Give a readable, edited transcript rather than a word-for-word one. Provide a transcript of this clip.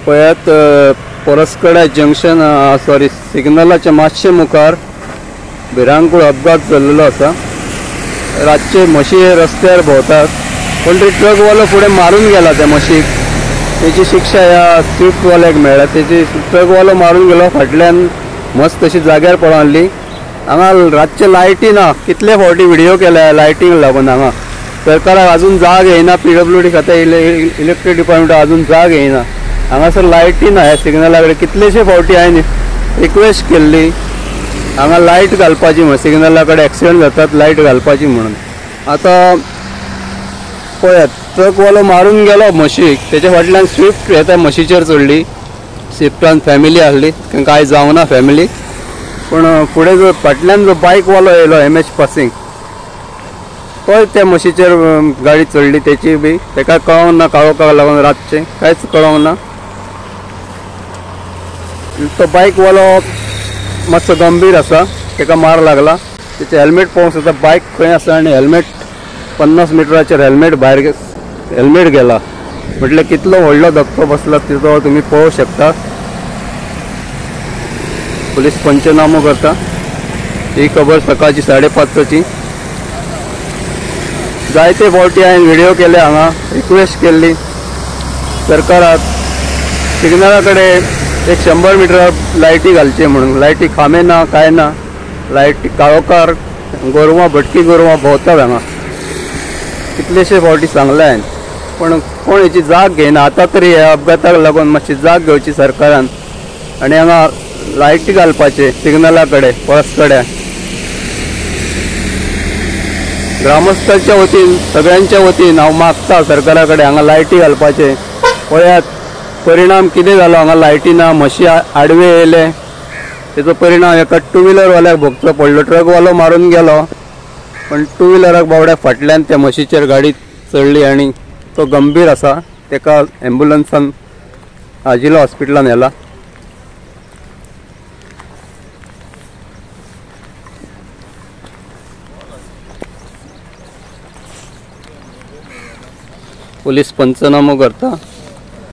पळयात परसकडे junction sorry सिग्नलाच्या मातशे मुखार भिरांकूळ अपघात जाल्लो आसा। रातचे म्हशी रस्त्यार भोंवतात पण ते ट्रकवालो फुडें मारून गेला त्या म्हशीक। त्याची शिक्षा ह्या स्विफ्टवाल्याक मेळ्ळा। त्याची ट्रकवालो मारून गेलो, फाटल्यान मस्त तशी जाग्यार पडली। हांगा रातचे लायटी ना, कितले फावटी व्हिडिओ केल्या लायटींक लागून। हांगा सरकाराक अजून जाग येयना, PWD खाता इलेक्ट्रीक डिपार्टमेंटाक अजून जाग येयना। हांगासर लायटी ना ह्या सिग्नला कडेन। कितलेशे फावटी हांवें रिक्वेस्ट केल्ली हांगा लायट घालपाची म्हणून, सिग्नला कडेन एक्सिडेंट जातात लायट घालपाची म्हणून। आता पळयात ट्रकवालो मारून गेलो म्हशीक, त्याच्या फाटल्यान स्विफ्ट येता म्हशीचेर चडली। स्विफ्टान फॅमिली आसली, तांकां कांय जावना फॅमिली, पण फुडें जो फाटल्यान जो बायकवालो येयलो MH पासिंग तो त्या म्हशीचेर गाडी चडली त्याची बी। ताका कळोंक ना काळोखाक लागून रातचें कांयच कळोंक ना। तो बायकवालो मातसो गंभीर आसा, ताका मार लागला। त्याचे हेल्मेट पळोवंक सुद्दां बायक खंय आसा आनी हेल्मेट 50 मिटराचेर हेल्मेट भायर हेल्मेट गेला। म्हटल्यार कितलो व्हडलो धक्को बसला तो तुम्ही पळोवंक शकता। पुलीस पंचनामो करता। ही खबर सकाळची 5:30ची। जायते फावटी हांवें व्हिडिओ केले, हांगा रिक्वेस्ट केल्ली सरकाराक सिग्नला कडेन एक 100 मिटर लायटी घालचे म्हणून। लायटी खांबे ना काय ना, लायटी काळोखार गोरवां भटकी गोरवां भोंवतात हांगा। कितलेशे फावटी सांगलें हांवें, पण कोण हेची जाग घेयना। आतां तरी ह्या अपघाताक लागून मातशी जाग घेवची सरकारान आनी हांगा लायटी घालपाचे सिग्नला कडेन परस कडेन। ग्रामस्थांच्या वतीन सगळ्यांच्या वतीन हांव मागता सरकारा कडेन हांगा लायटी घालपाचे। पळयात परिणाम कितें जालो, हांगा लायटी ना, म्हशी आडवे येयले, तेजो परिणाम एका 2 व्हिलरवाल्याक भोगचो पडलो। ट्रकवालो मारून गेलो पण 2 व्हिलराक बावड्याक फाटल्यान त्या म्हशीचेर गाडी चडली आनी तो गंभीर आसा। ताका एम्ब्युलन्सान आजिलो हॉस्पिटलान व्हेला। पुलीस पंचनामो करता।